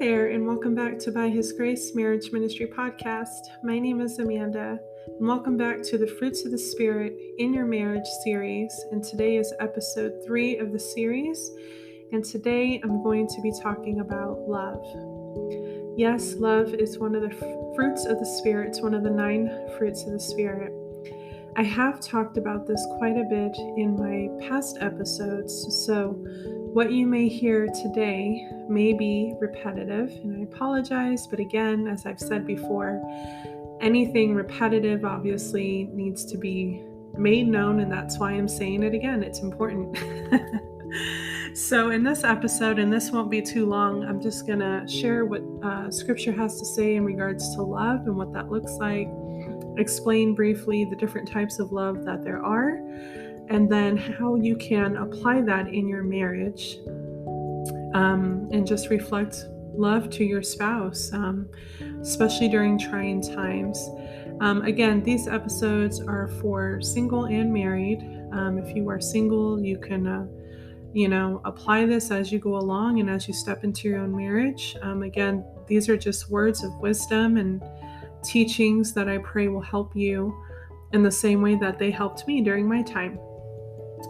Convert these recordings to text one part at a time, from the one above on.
there, and welcome back to By His Grace Marriage Ministry Podcast. My name is Amanda, and welcome back to the Fruits of the Spirit in Your Marriage series. And today is episode 3 of the series. And today I'm going to be talking about love. Yes, love is one of the fruits of the Spirit. It's one of the 9 fruits of the Spirit. I have talked about this quite a bit in my past episodes, so what you may hear today may be repetitive, and I apologize, but again, as I've said before, anything repetitive obviously needs to be made known, and that's why I'm saying it again. It's important. So in this episode, and this won't be too long, I'm just going to share what Scripture has to say in regards to love and what that looks like, explain briefly the different types of love that there are, and then how you can apply that in your marriage, and just reflect love to your spouse, especially during trying times. Again, these episodes are for single and married. If you are single, you can apply this as you go along and as you step into your own marriage. Again, these are just words of wisdom and teachings that I pray will help you in the same way that they helped me during my time.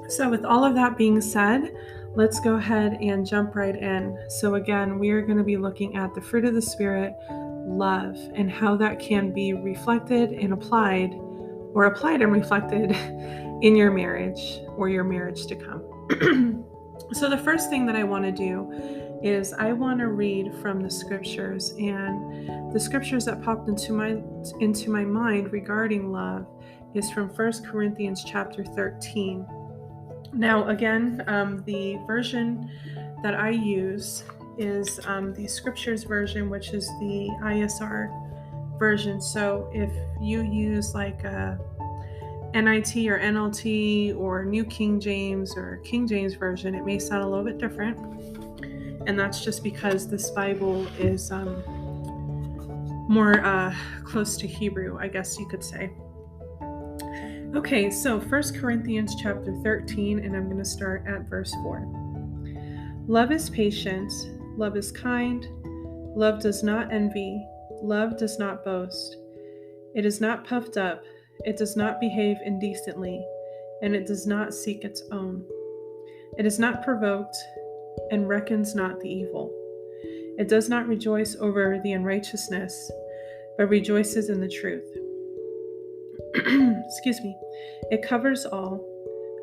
So with all of that being said, let's go ahead and jump right in. So again, we are going to be looking at the fruit of the Spirit, love, and how that can be reflected and applied, or applied and reflected in your marriage or your marriage to come. So the first thing that I want to do is I want to read from the scriptures, and the scriptures that popped into my mind regarding love is from 1 Corinthians chapter 13. Now again, the version that I use is the scriptures version, which is the ISR version. So if you use like a NIT or NLT or New King James or King James Version, it may sound a little bit different. And that's just because this Bible is more close to Hebrew, I guess you could say. Okay, so 1 Corinthians chapter 13, and I'm going to start at verse 4. Love is patient, love is kind, love does not envy, love does not boast. It is not puffed up, it does not behave indecently, and it does not seek its own. It is not provoked, and reckons not the evil. It does not rejoice over the unrighteousness, but rejoices in the truth. Excuse me. It covers all,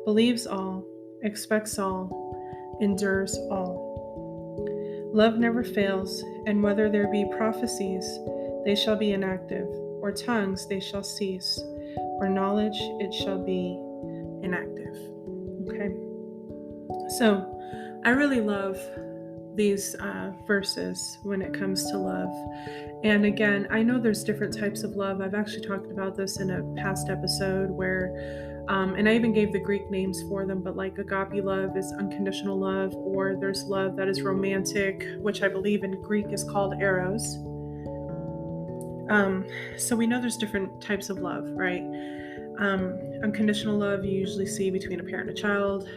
believes all, expects all, endures all. Love never fails, and whether there be prophecies, they shall be inactive, or tongues, they shall cease, or knowledge, it shall be inactive. Okay. So I really love these verses when it comes to love. And again, I know there's different types of love. I've actually talked about this in a past episode where, and I even gave the Greek names for them, but like agape love is unconditional love, or there's love that is romantic, which I believe in Greek is called eros. So we know there's different types of love, right? Unconditional love you usually see between a parent and a child.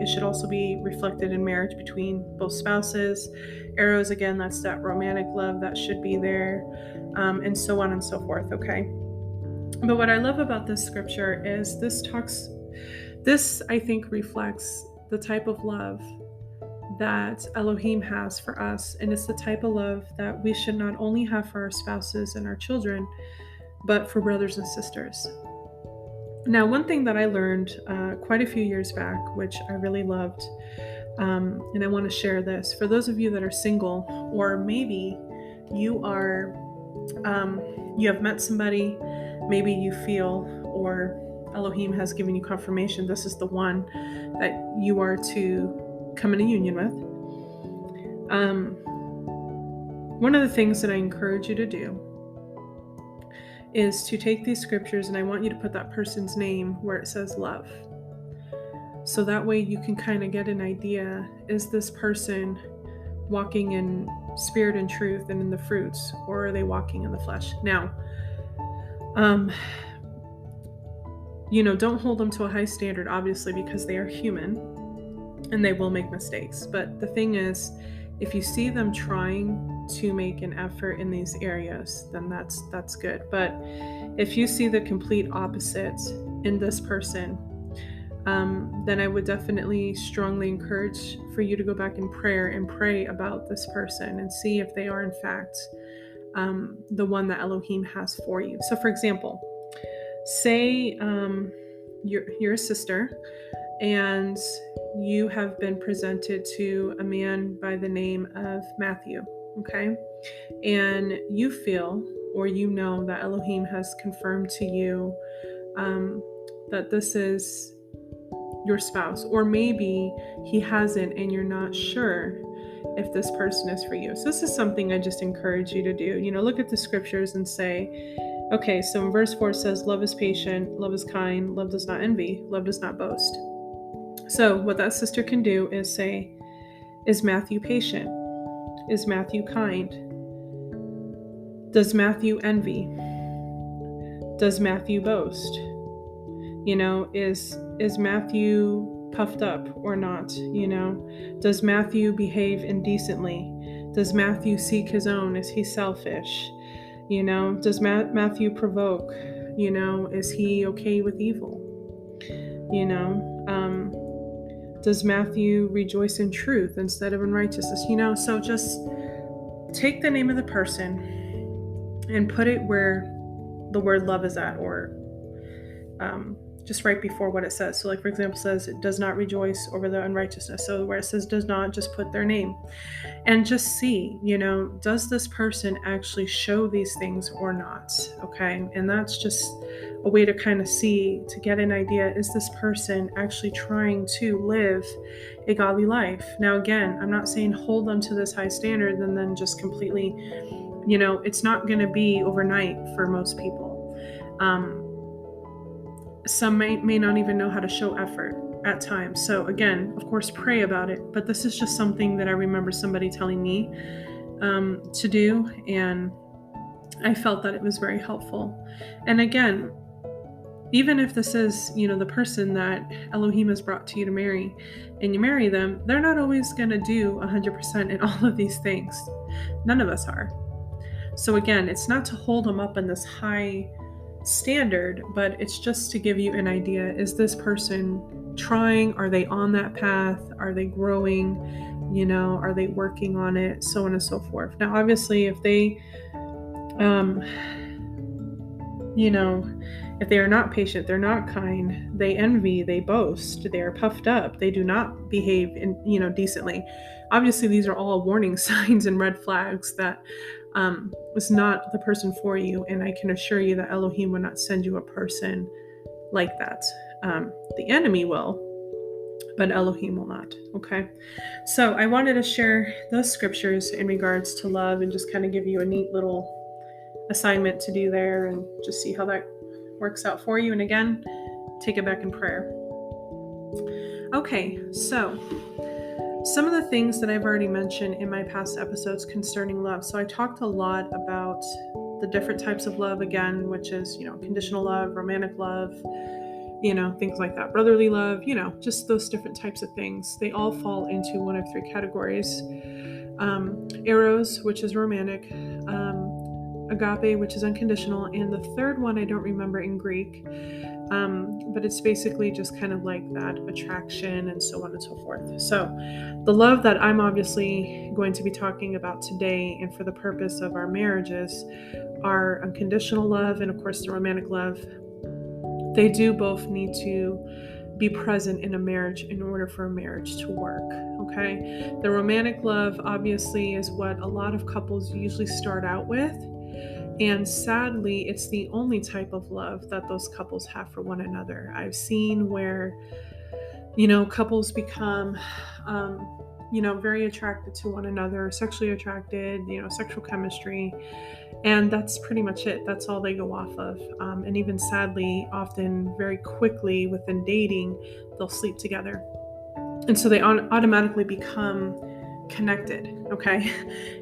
It should also be reflected in marriage between both spouses. Eros, again, that's that romantic love that should be there, and so on and so forth, okay? But what I love about this scripture is this I think reflects the type of love that Elohim has for us, and it's the type of love that we should not only have for our spouses and our children, but for brothers and sisters. Now, one thing that I learned quite a few years back, which I really loved, and I want to share this for those of you that are single, or maybe you are, you have met somebody, maybe you feel, or Elohim has given you confirmation this is the one that you are to come in a union with. One of the things that I encourage you to do is to take these scriptures, and I want you to put that person's name where it says love. So that way you can kind of get an idea, is this person walking in spirit and truth and in the fruits, or are they walking in the flesh? Now, don't hold them to a high standard, obviously, because they are human and they will make mistakes. But the thing is, if you see them trying to make an effort in these areas, then that's good. But if you see the complete opposite in this person, then I would definitely strongly encourage for you to go back in prayer and pray about this person and see if they are in fact the one that Elohim has for you. So for example, say you're a sister and you have been presented to a man by the name of Matthew, okay? And you feel, or you know, that Elohim has confirmed to you that this is your spouse, or maybe he hasn't and you're not sure if this person is for you. So this is something I just encourage you to do. Look at the scriptures and say, okay, so in verse 4 it says, love is patient, love is kind, love does not envy, love does not boast. So what that sister can do is say, is Matthew patient? Is Matthew kind? Does Matthew envy? Does Matthew boast? Is Matthew puffed up or not? Does Matthew behave indecently? Does Matthew seek his own? Is he selfish? Does Matthew provoke? Is he okay with evil? Does Matthew rejoice in truth instead of in righteousness? So just take the name of the person and put it where the word love is at, or just right before what it says. So like, for example, it says it does not rejoice over the unrighteousness. So where it says does not, just put their name and just see, does this person actually show these things or not? Okay. And that's just a way to kind of see, to get an idea, is this person actually trying to live a godly life? Now, again, I'm not saying hold them to this high standard and then just completely, it's not going to be overnight for most people. Some may not even know how to show effort at times. So again, of course, pray about it. But this is just something that I remember somebody telling me to do. And I felt that it was very helpful. And again, even if this is, the person that Elohim has brought to you to marry, and you marry them, they're not always going to do 100% in all of these things. None of us are. So again, it's not to hold them up in this high standard, but it's just to give you an idea. Is this person trying? Are they on that path? Are they growing? Are they working on it? So on and so forth. Now, obviously, if they, if they are not patient, they're not kind, they envy, they boast, they are puffed up, they do not behave decently. Obviously, these are all warning signs and red flags that was not the person for you. And I can assure you that Elohim will not send you a person like that. The enemy will, but Elohim will not. Okay. So I wanted to share those scriptures in regards to love and just kind of give you a neat little assignment to do there and just see how that works out for you. And again, take it back in prayer. Okay. So some of the things that I've already mentioned in my past episodes concerning love. So I talked a lot about the different types of love again, which is, conditional love, romantic love, things like that, brotherly love, just those different types of things. They all fall into one of three categories. Eros, which is romantic, agape, which is unconditional, and the third one I don't remember in Greek, but it's basically just kind of like that attraction and so on and so forth. So the love that I'm obviously going to be talking about today, and for the purpose of our marriages, are unconditional love and of course the romantic love. They do both need to be present in a marriage in order for a marriage to work. Okay, the romantic love obviously is what a lot of couples usually start out with. And sadly, it's the only type of love that those couples have for one another. I've seen where, couples become, very attracted to one another, sexually attracted, sexual chemistry. And that's pretty much it. That's all they go off of. And even sadly, often very quickly within dating, they'll sleep together. And so they automatically become connected, okay?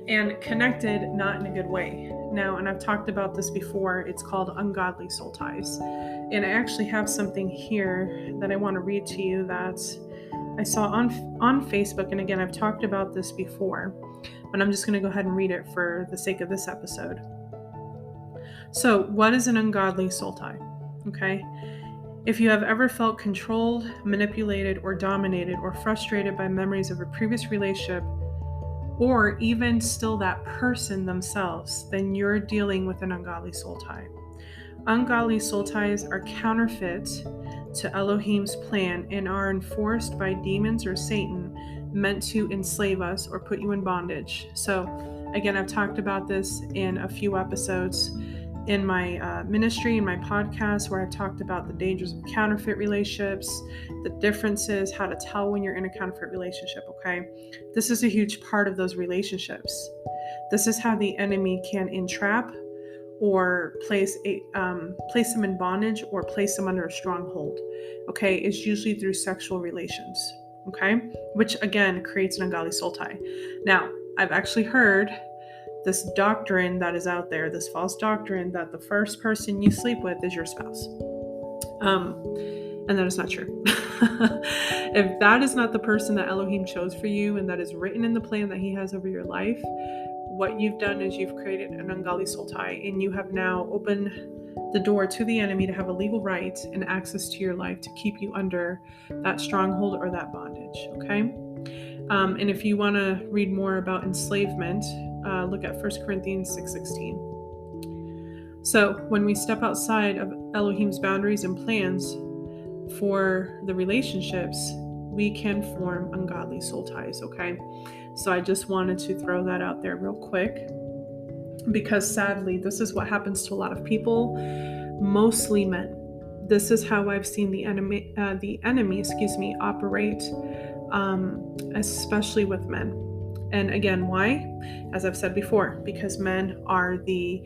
And connected, not in a good way. Now, and I've talked about this before, it's called ungodly soul ties. And I actually have something here that I want to read to you that I saw on Facebook. And again, I've talked about this before, but I'm just going to go ahead and read it for the sake of this episode. So, what is an ungodly soul tie? Okay. If you have ever felt controlled, manipulated, or dominated, or frustrated by memories of a previous relationship, or even still that person themselves, then you're dealing with an ungodly soul tie. Ungodly soul ties are counterfeit to Elohim's plan and are enforced by demons or Satan, meant to enslave us or put you in bondage. So, again, I've talked about this in a few episodes in my ministry, in my podcast, where I've talked about the dangers of counterfeit relationships, the differences, how to tell when you're in a counterfeit relationship, okay? This is a huge part of those relationships. This is how the enemy can entrap or place them in bondage or place them under a stronghold, okay? It's usually through sexual relations, okay? Which, again, creates an ungodly soul tie. Now, I've actually heard this doctrine that is out there, this false doctrine that the first person you sleep with is your spouse. And that is not true. If that is not the person that Elohim chose for you and that is written in the plan that he has over your life, what you've done is you've created an ungodly soul tie, and you have now opened the door to the enemy to have a legal right and access to your life to keep you under that stronghold or that bondage, okay? And if you want to read more about enslavement, look at 1 Corinthians 6:16. So when we step outside of Elohim's boundaries and plans for the relationships, we can form ungodly soul ties, okay? So I just wanted to throw that out there real quick, because sadly, this is what happens to a lot of people, mostly men. This is how I've seen the enemy operate, especially with men. And again, why? As I've said before, because men are the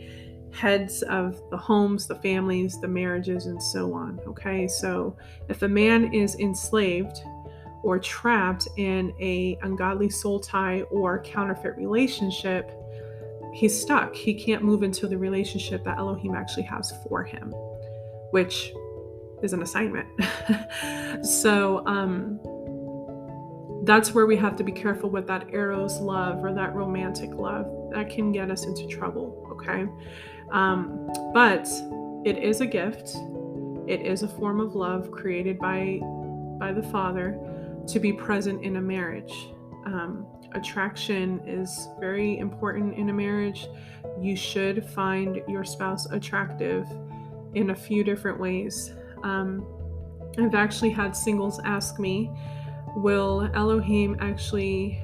heads of the homes, the families, the marriages, and so on. Okay, so if a man is enslaved or trapped in a ungodly soul tie or counterfeit relationship, he's stuck. He can't move into the relationship that Elohim actually has for him, which is an assignment. So, that's where we have to be careful with that eros love or that romantic love. That can get us into trouble, okay? But it is a gift. It is a form of love created by the Father to be present in a marriage. Attraction is very important in a marriage. You should find your spouse attractive in a few different ways. I've actually had singles ask me, will Elohim actually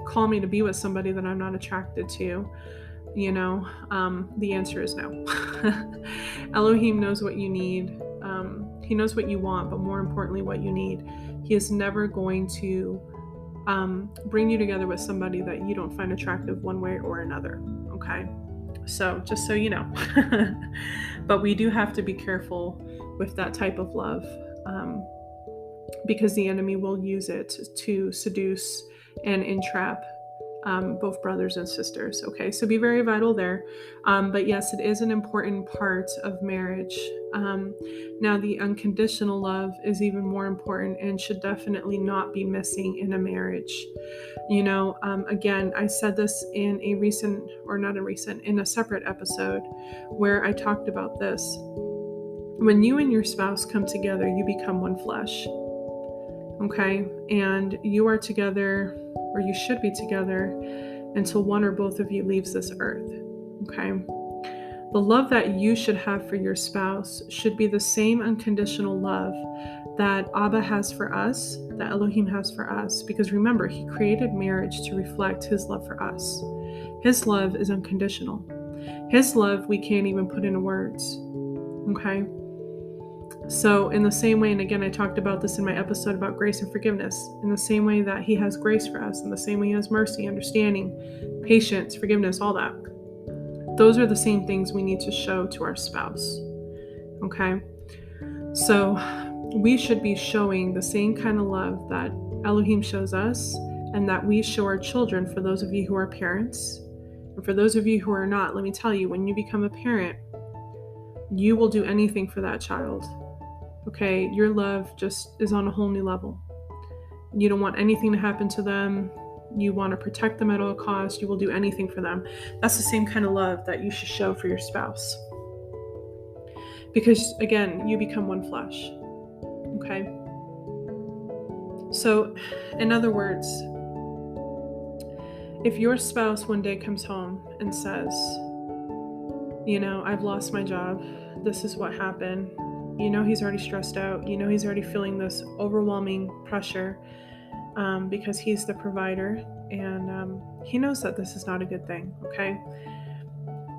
call me to be with somebody that I'm not attracted to? You know, the answer is no. Elohim knows what you need. He knows what you want, but more importantly, what you need. He is never going to bring you together with somebody that you don't find attractive one way or another. Okay, so just so you know. But we do have to be careful with that type of love, because the enemy will use it to seduce and entrap both brothers and sisters. Okay, so be very vital there. But yes, it is an important part of marriage. Now, the unconditional love is even more important and should definitely not be missing in a marriage. You know, again, I said this in in a separate episode where I talked about this. When you and your spouse come together, you become one flesh. Okay, and you are together, or you should be together, until one or both of you leaves this earth. Okay, the love that you should have for your spouse should be the same unconditional love that Abba has for us, that Elohim has for us, because remember, he created marriage to reflect his love for us. His love is unconditional. His love we can't even put into words. Okay, so in the same way, and again, I talked about this in my episode about grace and forgiveness, in the same way that he has grace for us, in the same way he has mercy, understanding, patience, forgiveness, all that. Those are the same things we need to show to our spouse. Okay, so we should be showing the same kind of love that Elohim shows us and that we show our children. For those of you who are parents, and for those of you who are not, let me tell you, when you become a parent, you will do anything for that child. Okay, your love just is on a whole new level. You don't want anything to happen to them. You want to protect them at all costs. You will do anything for them. That's the same kind of love that you should show for your spouse. Because again, you become one flesh. Okay? So, in other words, if your spouse one day comes home and says, I've lost my job, this is what happened, he's already stressed out, he's already feeling this overwhelming pressure because he's the provider, and he knows that this is not a good thing, okay?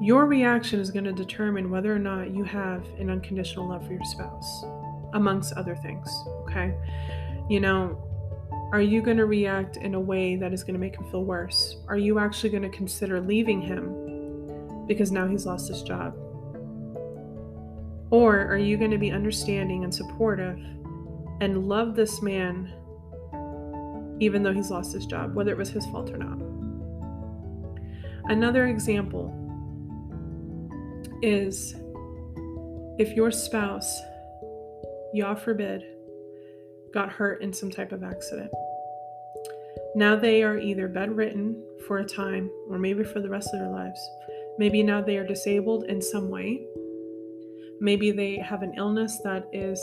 Your reaction is going to determine whether or not you have an unconditional love for your spouse, amongst other things, okay? Are you going to react in a way that is going to make him feel worse? Are you actually going to consider leaving him because now he's lost his job? Or are you going to be understanding and supportive and love this man even though he's lost his job, whether it was his fault or not? Another example is if your spouse, God forbid, got hurt in some type of accident. Now they are either bedridden for a time or maybe for the rest of their lives. Maybe now they are disabled in some way. Maybe they have an illness that is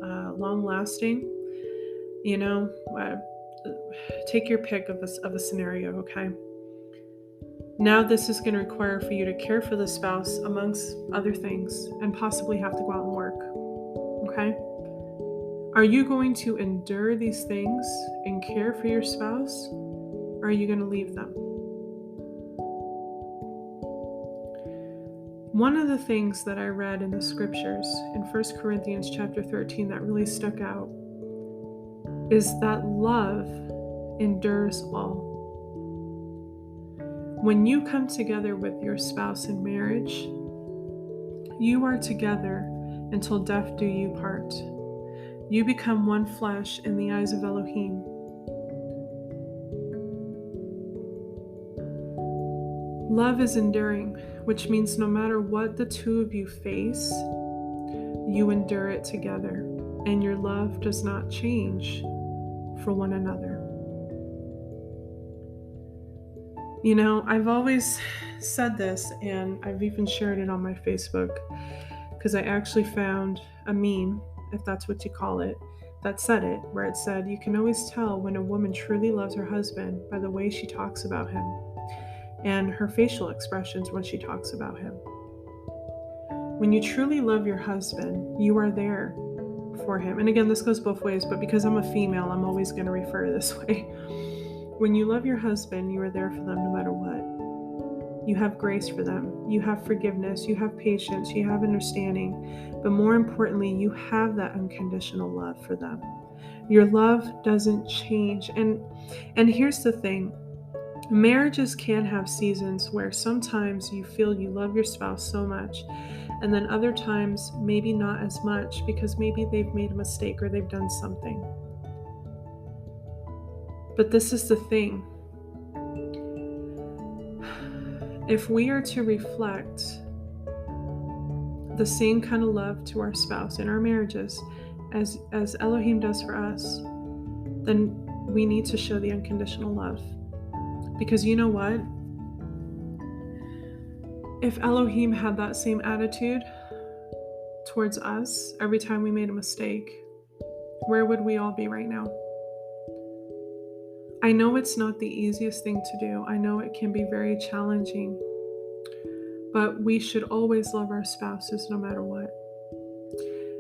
long-lasting. Take your pick of a scenario, okay? Now this is going to require for you to care for the spouse amongst other things and possibly have to go out and work, okay? Are you going to endure these things and care for your spouse, or are you going to leave them? One of the things that I read in the scriptures in 1 Corinthians chapter 13 that really stuck out is that love endures all. When you come together with your spouse in marriage, you are together until death do you part. You become one flesh in the eyes of Elohim. Love is enduring, which means no matter what the two of you face, you endure it together, and your love does not change for one another. I've always said this, and I've even shared it on my Facebook, because I actually found a meme, if that's what you call it, that said it, where it said, you can always tell when a woman truly loves her husband by the way she talks about him and her facial expressions when she talks about him. When you truly love your husband, you are there for him. And again, this goes both ways, but because I'm a female, I'm always going to refer this way. When you love your husband, you are there for them no matter what. You have grace for them. You have forgiveness. You have patience. You have understanding. But more importantly, you have that unconditional love for them. Your love doesn't change. And here's the thing. Marriages can have seasons where sometimes you feel you love your spouse so much, and then other times maybe not as much because maybe they've made a mistake or they've done something. But this is the thing. If we are to reflect the same kind of love to our spouse in our marriages as Elohim does for us, then we need to show the unconditional love. Because you know what? If Elohim had that same attitude towards us every time we made a mistake, where would we all be right now? I know it's not the easiest thing to do. I know it can be very challenging, but we should always love our spouses no matter what.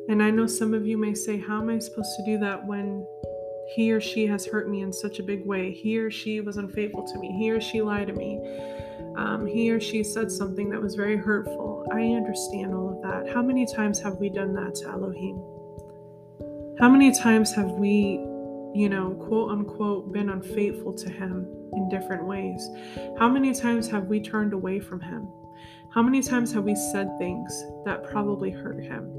And I know some of you may say, how am I supposed to do that when he or she has hurt me in such a big way? He or she was unfaithful to me. He or she lied to me. He or she said something that was very hurtful. I understand all of that. How many times have we done that to Elohim? How many times have we, quote unquote, been unfaithful to him in different ways? How many times have we turned away from him? How many times have we said things that probably hurt him?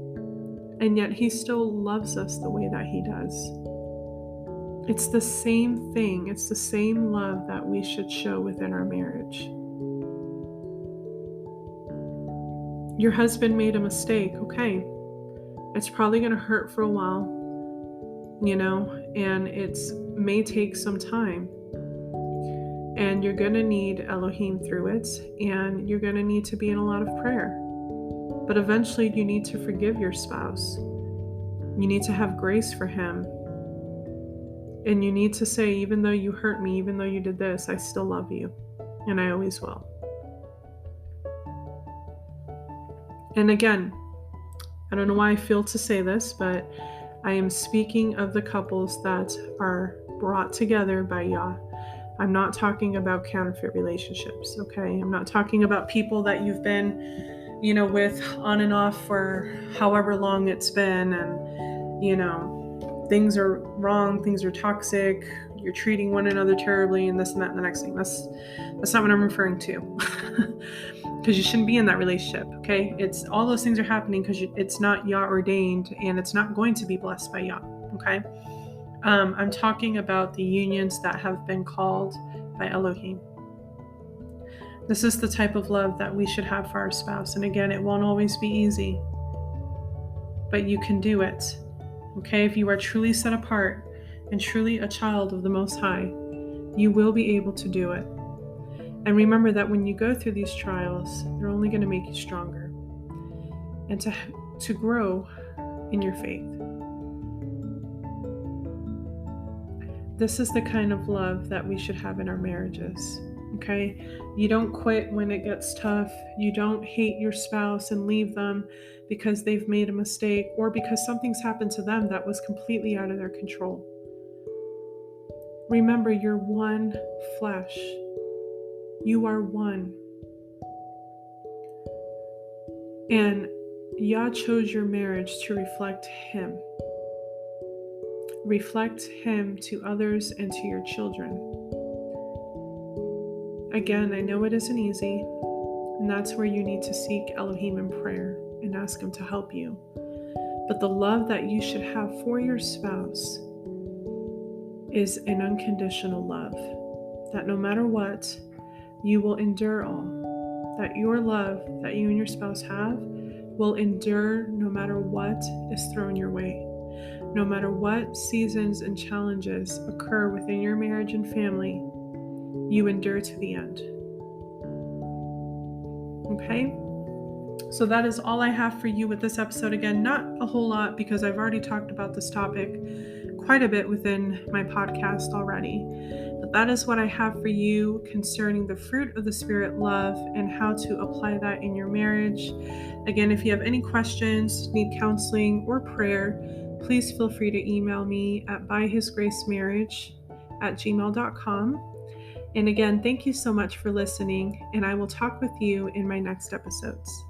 And yet he still loves us the way that he does. It's the same thing. It's the same love that we should show within our marriage. Your husband made a mistake, okay. It's probably going to hurt for a while, and it may take some time. And you're going to need Elohim through it, and you're going to need to be in a lot of prayer. But eventually you need to forgive your spouse. You need to have grace for him. And you need to say, even though you hurt me, even though you did this, I still love you. And I always will. And again, I don't know why I feel to say this, but I am speaking of the couples that are brought together by Yah. I'm not talking about counterfeit relationships, okay? I'm not talking about people that you've been, with on and off for however long it's been, and, things are wrong, things are toxic, you're treating one another terribly, and this and that and the next thing. That's not what I'm referring to. Because you shouldn't be in that relationship, okay? It's all those things are happening because it's not Yah ordained, and it's not going to be blessed by Yah, okay? I'm talking about the unions that have been called by Elohim. This is the type of love that we should have for our spouse. And again, it won't always be easy, but you can do it, okay? If you are truly set apart and truly a child of the Most High, you will be able to do it. And remember that when you go through these trials, they're only going to make you stronger and to grow in your faith. This is the kind of love that we should have in our marriages, okay? You don't quit when it gets tough. You don't hate your spouse and leave them because they've made a mistake or because something's happened to them that was completely out of their control. Remember, you're one flesh. You are one. And Yah chose your marriage to reflect Him. Reflect Him to others and to your children. Again, I know it isn't easy, and that's where you need to seek Elohim in prayer and ask Him to help you. But the love that you should have for your spouse is an unconditional love, that no matter what, you will endure all. That your love that you and your spouse have will endure no matter what is thrown your way. No matter what seasons and challenges occur within your marriage and family, you endure to the end. Okay? So that is all I have for you with this episode. Again, not a whole lot because I've already talked about this topic quite a bit within my podcast already. But that is what I have for you concerning the fruit of the Spirit, love, and how to apply that in your marriage. Again, if you have any questions, need counseling or prayer, please feel free to email me at byhisgracemarriage@gmail.com. And again, thank you so much for listening, and I will talk with you in my next episodes.